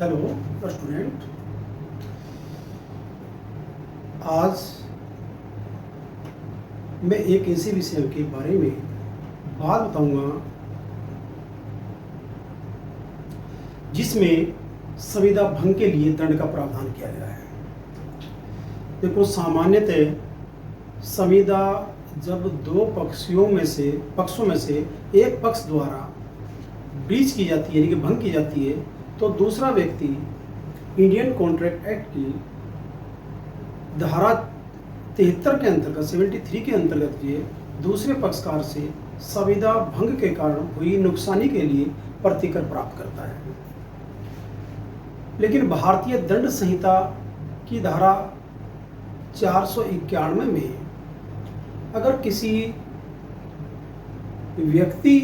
Hello student, आज मैं एक ऐसे विषय के बारे में बात बताऊंगा जिसमें संविदा भंग के लिए दंड का प्रावधान किया गया है। देखो, सामान्यतः संविदा जब दो पक्षों में से एक पक्ष द्वारा ब्रीच की जाती है, यानी कि भंग की जाती है, तो दूसरा व्यक्ति इंडियन कॉन्ट्रैक्ट एक्ट की धारा 73 के अंतर्गत 73 के अंतर्गत ये दूसरे पक्षकार से संविदा भंग के कारण हुई नुकसानी के लिए प्रतिकर प्राप्त करता है। लेकिन भारतीय दंड संहिता की धारा 491 में अगर किसी व्यक्ति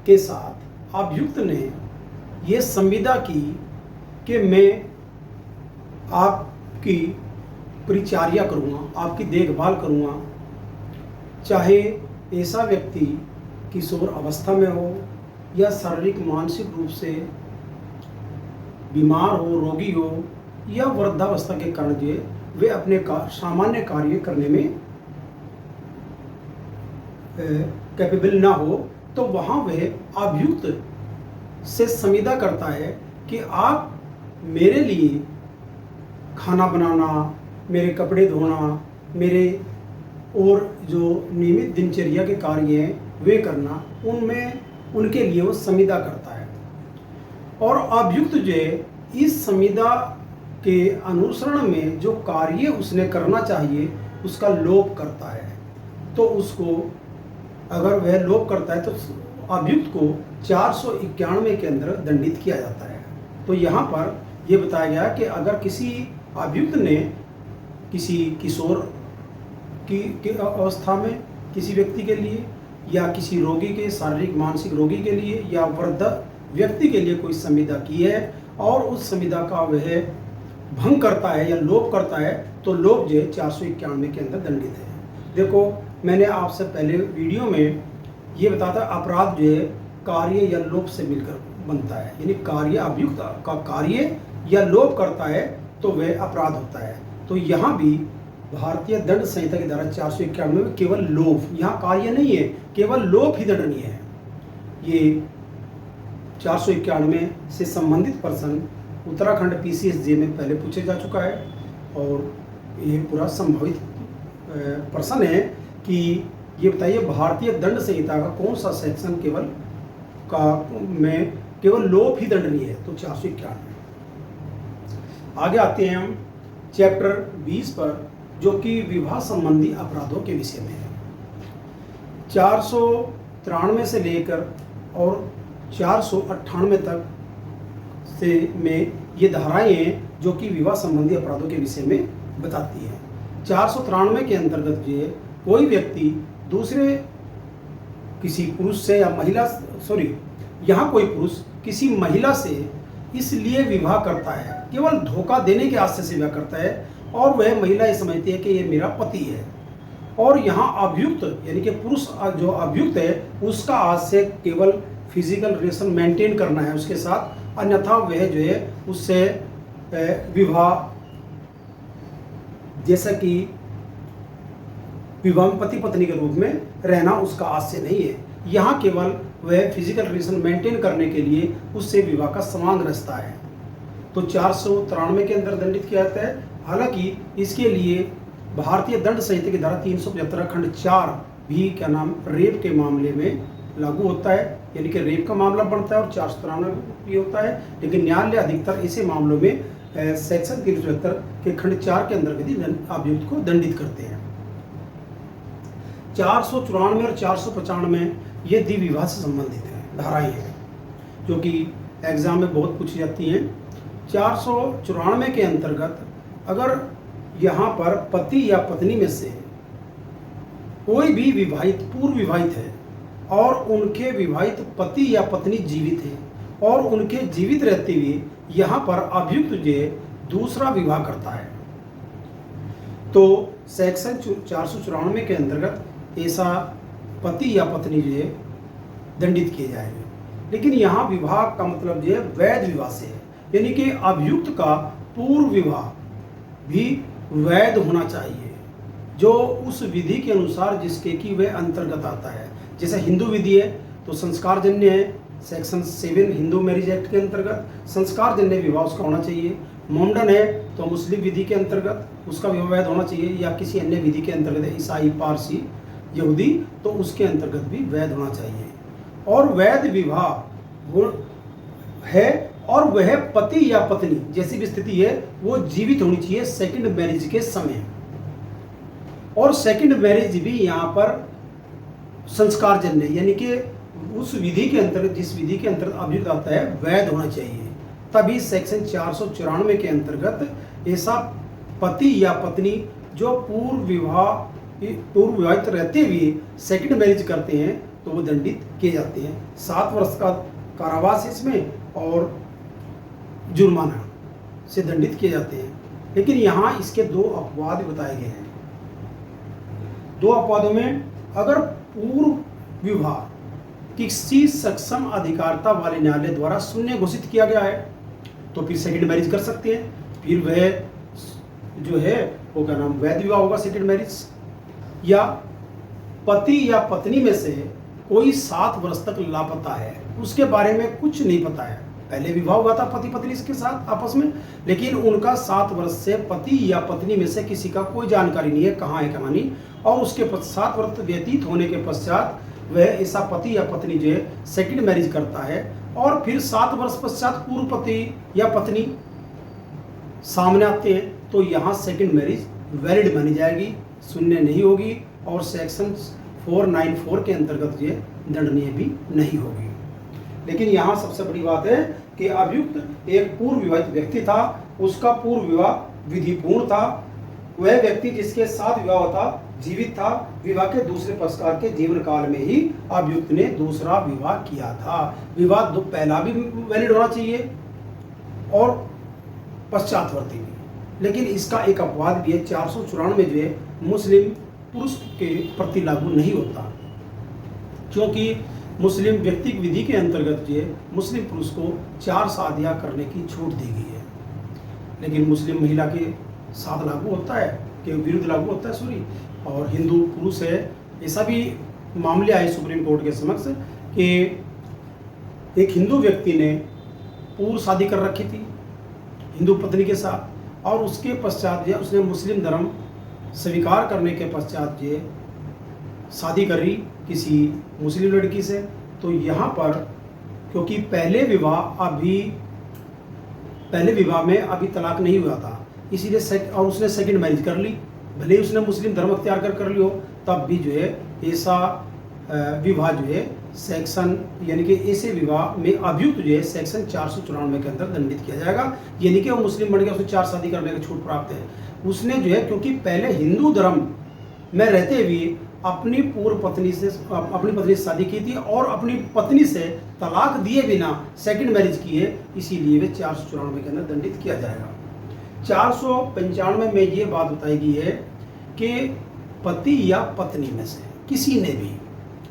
के साथ अभियुक्त ने ये संविदा की कि मैं आपकी परिचर्या करूँगा, आपकी देखभाल करूँगा, चाहे ऐसा व्यक्ति किशोर अवस्था में हो या शारीरिक मानसिक रूप से बीमार हो, रोगी हो या वृद्धावस्था के कारण जो वे अपने सामान्य कार्य करने में कैपेबल ना हो, तो वहाँ वह अभियुक्त से संविदा करता है कि आप मेरे लिए खाना बनाना, मेरे कपड़े धोना, मेरे और जो नियमित दिनचर्या के कार्य हैं वे करना, उनके लिए वो संविदा करता है। और अभियुक्त जो इस संविदा के अनुसरण में जो कार्य उसने करना चाहिए उसका लोप करता है, तो उसको अगर वह लोप करता है तो अभियुक्त को 491 के अंदर दंडित किया जाता है। तो यहाँ पर यह बताया गया कि अगर किसी अभियुक्त ने किसी किशोर की अवस्था में किसी व्यक्ति के लिए या किसी रोगी के शारीरिक मानसिक रोगी के लिए या वृद्ध व्यक्ति के लिए कोई संविदा की है और उस संविदा का वह भंग करता है या लोप करता है, तो लोप जो 491 के अंदर दंडित है। देखो, मैंने आपसे पहले वीडियो में ये बताया था अपराध जो है कार्य या लोप से मिलकर बनता है, यानी कार्य अभियुक्त का कार्य या लोप करता है तो वह अपराध होता है। तो यहाँ भी भारतीय दंड संहिता की धारा 491 में केवल लोप, यहाँ कार्य नहीं है, केवल लोप ही दंडनीय है। ये 491 से संबंधित प्रश्न उत्तराखंड PCSJ में पहले पूछे जा चुका है और ये पूरा संभावित प्रश्न है कि ये बताइए भारतीय दंड संहिता का कौन सा सेक्शन केवल लोप ही दंडनीय है, तो 491। आगे आते हैं हम चैप्टर 20 पर, जो कि विवाह संबंधी अपराधों के विषय में है। 493 से लेकर और 498 तक में ये धाराएं हैं जो कि विवाह संबंधी अपराधों के विषय में बताती हैं। 493 के अंतर्गत जो कोई व्यक्ति दूसरे किसी पुरुष से या महिला यहाँ कोई पुरुष किसी महिला से इसलिए विवाह करता है, केवल धोखा देने के आशय से विवाह करता है और वह महिला ये समझती है कि ये मेरा पति है, और यहाँ अभियुक्त यानी कि पुरुष जो अभियुक्त है उसका आशय केवल फिजिकल रिलेशन मेंटेन करना है उसके साथ, अन्यथा वह जो है उससे विवाह जैसा कि विवाह पति पत्नी के रूप में रहना उसका आशय नहीं है। यहाँ केवल वह फिजिकल रिलेशन मेंटेन करने के लिए उससे विवाह का संबंध रचता है, तो 493 के अंदर दंडित किया जाता है। हालांकि इसके लिए भारतीय दंड संहिता की धारा 375 खंड 4 भी क्या नाम रेप के मामले में लागू होता है, यानी कि रेप का मामला बनता है और 493 भी होता है। लेकिन न्यायालय अधिकतर ऐसे मामलों में सेक्शन 375 के खंड 4 के अंदर भी अभियुक्त को दंडित करते हैं। 494 और 495 ये द्विविवाह से संबंधित है धाराएं हैं जो कि एग्जाम में बहुत पूछी जाती हैं। 494 के अंतर्गत अगर यहाँ पर पति या पत्नी में से कोई भी पूर्व विवाहित है और उनके विवाहित पति या पत्नी जीवित है और उनके जीवित रहते हुए यहाँ पर अभियुक्त जो दूसरा विवाह करता है, तो सेक्शन 494 के अंतर्गत ऐसा पति या पत्नी जो है दंडित किए जाएंगे। लेकिन यहाँ विवाह का मतलब जो है वैध विवाह से है, यानी कि अभियुक्त का पूर्व विवाह भी वैध होना चाहिए, जो उस विधि के अनुसार जिसके कि वह अंतर्गत आता है। जैसे हिंदू विधि है तो संस्कारजन्य है, सेक्शन 7 हिंदू मैरिज एक्ट के अंतर्गत संस्कारजन्य विवाह उसका होना चाहिए। मोमडन है तो मुस्लिम विधि के अंतर्गत उसका विवाह वैध होना चाहिए, या किसी अन्य विधि के अंतर्गत ईसाई, पारसी, यहूदी, तो उसके अंतर्गत भी वैध होना चाहिए। और वैध विवाह है और वह पति या पत्नी जैसी भी स्थिति है वो जीवित होनी चाहिए सेकंड मैरिज के समय। और सेकंड मैरिज भी यहाँ पर संस्कारजन्य, यानी कि उस विधि के अंतर्गत, जिस विधि के अंतर्गत अभियुक्त आता है, वैध होना चाहिए। तभी सेक्शन 494 के अंतर्गत ऐसा पति या पत्नी जो पूर्व विवाहित रहते हुए सेकंड मैरिज करते हैं तो वो दंडित किए जाते हैं। 7 वर्ष का कारावास इसमें और जुर्माना से दंडित किए जाते हैं। लेकिन यहाँ इसके 2 अपवाद बताए गए हैं। 2 अपवादों में अगर पूर्व विवाह किसी सक्षम अधिकारिता वाले न्यायालय द्वारा शून्य घोषित किया गया है तो फिर सेकंड मैरिज कर सकते हैं, फिर वह जो है वो क्या नाम वैध विवाह होगा सेकंड मैरिज। या पति या पत्नी में से कोई 7 वर्ष तक लापता है, उसके बारे में कुछ नहीं पता है, पहले विवाह हुआ था पति पत्नी के साथ आपस में, लेकिन उनका 7 वर्ष से पति या पत्नी में से किसी का कोई जानकारी नहीं है कहाँ है कहाँ नहीं, और उसके 7 वर्ष व्यतीत होने के पश्चात वह ऐसा पति या पत्नी जो है सेकंड मैरिज करता है, और फिर 7 वर्ष पश्चात पूर्व पति या पत्नी सामने आते हैं तो यहाँ सेकंड मैरिज वैलिड मानी जाएगी, शून्य नहीं होगी, और सेक्शन 494 के अंतर्गत ये दंडनीय भी नहीं होगी। लेकिन यहाँ सबसे बड़ी बात है कि अभियुक्त एक पूर्व विवाहित व्यक्ति था, उसका पूर्व विवाह विधिपूर्ण था, वह व्यक्ति जिसके साथ विवाह होता जीवित था, विवाह के दूसरे पक्षकार के जीवन काल में ही अभियुक्त ने दूसरा विवाह किया था। विवाह पहला भी वैलिड होना चाहिए और पश्चातवर्ती भी। लेकिन इसका एक अपवाद भी है, 494 जो है मुस्लिम पुरुष के प्रति लागू नहीं होता, क्योंकि मुस्लिम व्यक्तिगत विधि के अंतर्गत जो है मुस्लिम पुरुष को 4 शादियाँ करने की छूट दी गई है, लेकिन मुस्लिम महिला के साथ लागू होता है, के विरुद्ध लागू होता है सॉरी। और हिंदू पुरुष है, ऐसा भी मामले आए सुप्रीम कोर्ट के समक्ष कि एक हिंदू व्यक्ति ने पूर्व शादी कर रखी थी हिंदू पत्नी के साथ, और उसके पश्चात जो उसने मुस्लिम धर्म स्वीकार करने के पश्चात जो शादी करी किसी मुस्लिम लड़की से, तो यहाँ पर क्योंकि पहले विवाह में अभी तलाक नहीं हुआ था, इसीलिए और उसने सेकंड मैरिज कर ली, भले ही उसने मुस्लिम धर्म अख्तियार कर लियो, तब भी जो है ऐसा विवाह जो है सेक्शन, यानी कि ऐसे विवाह में अभियुक्त जो है सेक्शन 494 के अंदर दंडित किया जाएगा। यानी कि वो मुस्लिम बन गया, उसको 4 शादी करने की छूट प्राप्त है। उसने जो है क्योंकि पहले हिंदू धर्म में रहते हुए अपनी पत्नी से शादी की थी और अपनी पत्नी से तलाक दिए बिना सेकंड मैरिज की है, इसीलिए वे 494 के अंदर दंडित किया जाएगा। 495 में ये बात बताई गई है कि पति या पत्नी में से किसी ने भी,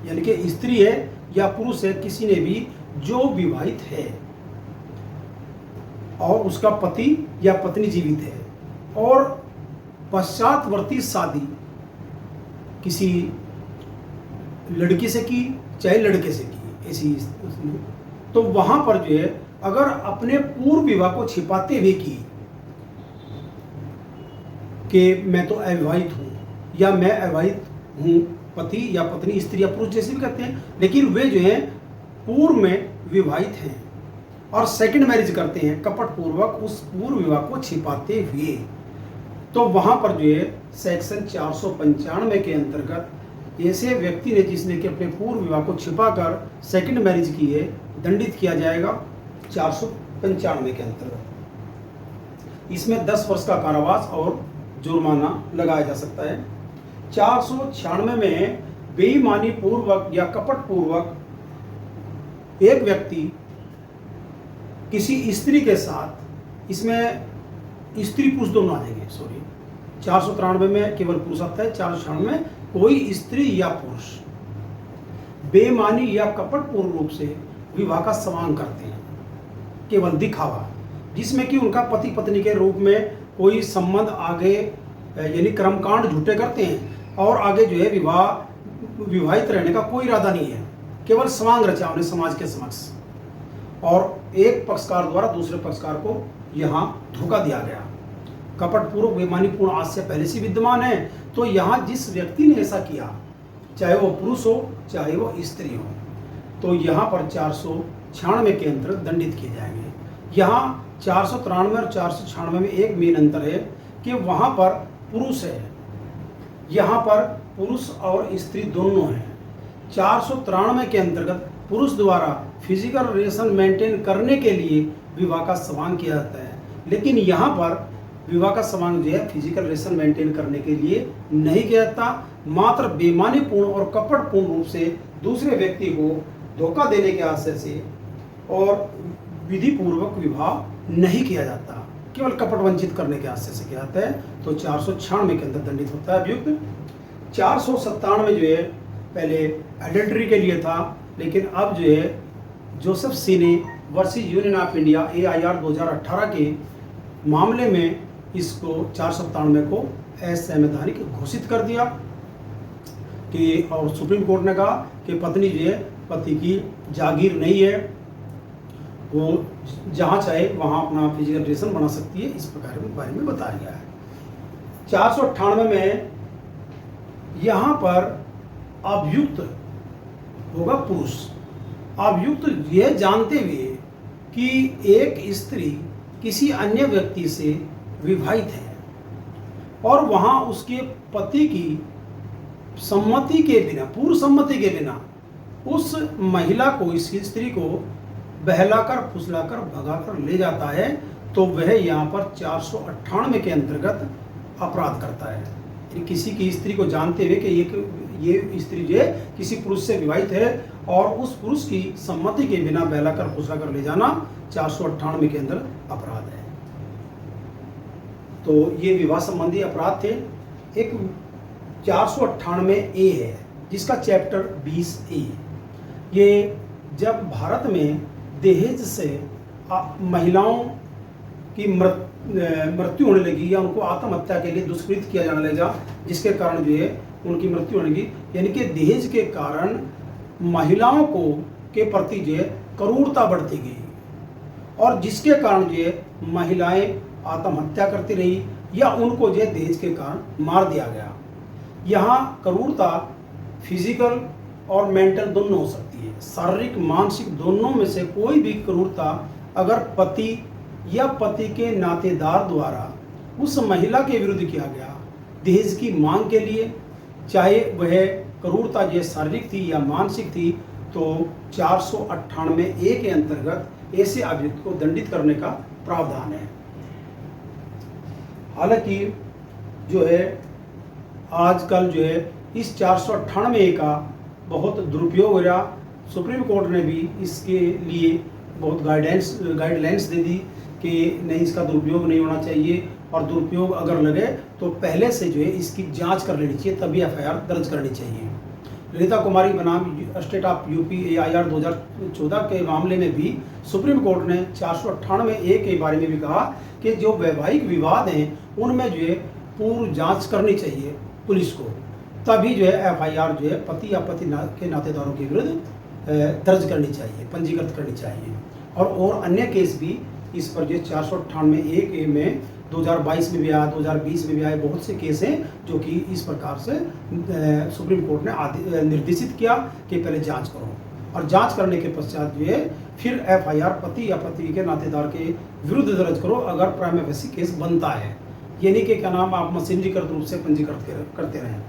यानी कि स्त्री है या पुरुष है, किसी ने भी जो विवाहित है और उसका पति या पत्नी जीवित है और पश्चातवर्ती शादी किसी लड़की से की चाहे लड़के से की ऐसी, तो वहां पर जो है अगर अपने पूर्व विवाह को छिपाते हुए की कि मैं तो अविवाहित हूँ या मैं अविवाहित हूँ, पति या पत्नी स्त्री या पुरुष जैसे भी कहते हैं, लेकिन वे जो हैं पूर्व में विवाहित हैं और सेकंड मैरिज करते हैं कपट पूर्वक उस पूर्व विवाह को छिपाते हुए, तो वहां पर जो है सेक्शन 495 के अंतर्गत ऐसे व्यक्ति ने जिसने कि अपने पूर्व विवाह को छिपाकर सेकंड मैरिज की है दंडित किया जाएगा 495 के अंतर्गत। इसमें 10 वर्ष का कारावास और जुर्माना लगाया जा सकता है। 496 में बेईमानी पूर्वक या कपट पूर्वक एक व्यक्ति किसी स्त्री के साथ, इसमें स्त्री पुरुष दोनों आ जाएंगे, सॉरी 493 में केवल पुरुष आता है, 496 में कोई स्त्री या पुरुष बेईमानी या कपट पूर्ण रूप से विवाह का सम्मान करते हैं, केवल दिखावा, जिसमें कि उनका पति पत्नी के रूप में कोई संबंध आगे यानी कर्मकांड झूठे करते हैं और आगे जो है विवाहित रहने का कोई इरादा नहीं है, केवल स्वांग रचा उन्हें समाज के समक्ष, और एक पक्षकार द्वारा दूसरे पक्षकार को यहाँ धोखा दिया गया। कपटपूर्वक बेईमानीपूर्ण आज से पहले से विद्यमान है। तो यहाँ जिस व्यक्ति ने ऐसा किया, चाहे वो पुरुष हो चाहे वो स्त्री हो, तो यहाँ पर 496 के अंतर्गत दंडित किए जाएंगे। यहाँ 493 और 496 में एक मेन अंतर है कि वहाँ पर पुरुष है, यहाँ पर पुरुष और स्त्री दोनों हैं। 493 के अंतर्गत पुरुष द्वारा फिजिकल रिलेशन मेंटेन करने के लिए विवाह का संवांग किया जाता है, लेकिन यहाँ पर विवाह का संवांग जो है फिजिकल रिलेशन मेंटेन करने के लिए नहीं किया जाता, मात्र बेईमानीपूर्ण और कपटपूर्ण रूप से दूसरे व्यक्ति को धोखा देने के आशय से और विधि पूर्वक विवाह नहीं किया जाता, केवल कपट वंचित करने के आशय से किया जाता है। तो 496 के अंदर दंडित होता है अभियुक्त। 497 जो है पहले एडल्ट्री के लिए था, लेकिन अब जो है जोसेफ सीने versus union of India AIR 2018 के मामले में इसको 497 को असंवैधानिक घोषित कर दिया कि, और सुप्रीम कोर्ट ने कहा कि पत्नी जो है पति की जागीर नहीं है, वो जहाँ चाहे वहाँ अपना फिजिकल रिलेशन बना सकती है, इस प्रकार के बारे में बताया गया है। 498 में यहाँ पर अभियुक्त होगा पुरुष। अभियुक्त यह जानते हुए कि एक स्त्री किसी अन्य व्यक्ति से विवाहित है और वहाँ उसके पति की सम्मति के बिना, पूर्व सम्मति के बिना उस महिला को, इस स्त्री को बहलाकर फुसलाकर भगाकर ले जाता है, तो वह यहाँ पर 498 के अंतर्गत अपराध करता है। किसी की स्त्री को जानते हुए कि ये स्त्री जो है किसी पुरुष से विवाहित है और उस पुरुष की सम्मति के बिना बहलाकर फुसलाकर ले जाना 498 के अंदर अपराध है। तो ये विवाह संबंधी अपराध थे। एक 498A है जिसका चैप्टर 20A, ये जब भारत में दहेज से महिलाओं की मृत्यु होने लगी या उनको आत्महत्या के लिए दुष्कृत किया जाने लगा, जिसके कारण जो है उनकी मृत्यु होने लगी, यानी कि दहेज के कारण महिलाओं को के प्रति जो है क्रूरता बढ़ती गई और जिसके कारण जो है महिलाएं आत्महत्या करती रही या उनको जो है दहेज के कारण मार दिया गया। यहाँ क्रूरता फिजिकल और मेंटल दोनों हो सकती है, शारीरिक मानसिक दोनों में से कोई भी क्रूरता अगर पति या पति के नातेदार द्वारा उस महिला के विरुद्ध किया गया दहेज की मांग के लिए, चाहे वह क्रूरता जो शारीरिक थी या मानसिक थी, तो 498A के अंतर्गत ऐसे अभियुक्त को दंडित करने का प्रावधान है। हालांकि जो है आजकल जो है इस 498A का बहुत दुरुपयोग हो रहा। सुप्रीम कोर्ट ने भी इसके लिए बहुत गाइडलाइंस दे दी कि नहीं, इसका दुरुपयोग नहीं होना चाहिए और दुरुपयोग अगर लगे तो पहले से जो है इसकी जांच कर लेनी चाहिए, तभी FIR दर्ज करनी चाहिए। ललिता कुमारी बनाम स्टेट ऑफ यूपी AIR 2014 के मामले में भी सुप्रीम कोर्ट ने 498A के बारे में भी कहा कि जो वैवाहिक विवाद हैं उनमें जो है पूर्व जांच करनी चाहिए पुलिस को, तभी जो है FIR जो है पति या पति के नातेदारों के विरुद्ध दर्ज करनी चाहिए, पंजीकृत करनी चाहिए। और अन्य केस भी इस पर जो 498A के में 2022 में भी आया, 2020 में भी आए बहुत से केस हैं जो कि इस प्रकार से सुप्रीम कोर्ट ने निर्देशित किया कि पहले जांच करो और जांच करने के पश्चात जो है फिर FIR पति या पति के नातेदार के विरुद्ध दर्ज करो अगर प्राइमा फेसी केस बनता है, यानी कि क्या नाम आप मशीनरीकृत रूप से पंजीकृत करते रहें।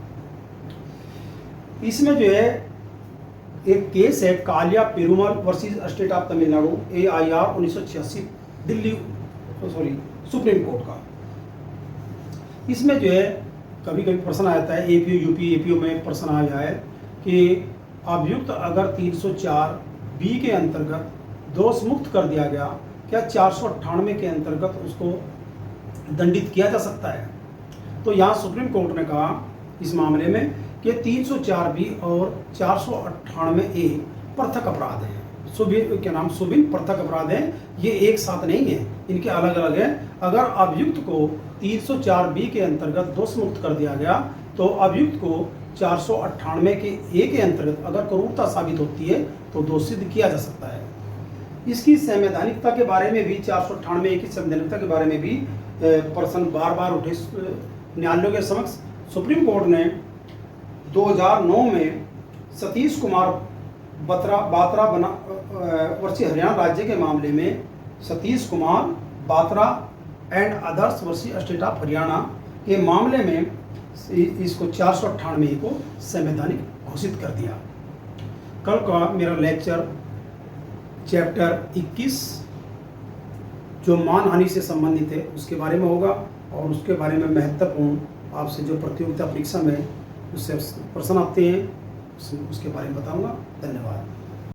इसमें जो है एक केस है Kaliya Perumal versus state of Tamil Nadu AIR 1986 Delhi supreme court का। इसमें जो है कभी कभी प्रश्न आता है APO UP APO में प्रश्न आया है कि अभियुक्त अगर 304B के अंतर्गत दोष मुक्त कर दिया गया, क्या 498 के अंतर्गत उसको दंडित किया जा सकता है? तो यहाँ सुप्रीम कोर्ट ने कहा इस मामले में कि 304B और 498A पृथक अपराध हैं, सुभिन्न पृथक अपराध हैं, ये एक साथ नहीं है। इनके अलग अलग हैं। अगर अभियुक्त को 304 बी के अंतर्गत दोष मुक्त कर दिया गया तो अभियुक्त को 498 के ए के अंतर्गत अगर क्रूरता साबित होती है तो दोष सिद्ध किया जा सकता है। इसकी संवैधानिकता के बारे में भी 498 की संवैधानिकता के बारे में भी प्रश्न बार बार उठे न्यायालयों के समक्ष। सुप्रीम कोर्ट ने 2009 में सतीश कुमार बात्रा वर्षीय हरियाणा राज्य के मामले में सतीश कुमार बात्रा एंड अदर्स वर्षीय स्टेट ऑफ हरियाणा के मामले में इसको 498 को संवैधानिक घोषित कर दिया। कल का मेरा लेक्चर चैप्टर 21 जो मानहानि से संबंधित है उसके बारे में होगा और उसके बारे में महत्वपूर्ण आपसे जो प्रतियोगिता परीक्षा में उससे प्रश्न आते हैं उसके बारे में बताऊंगा। धन्यवाद।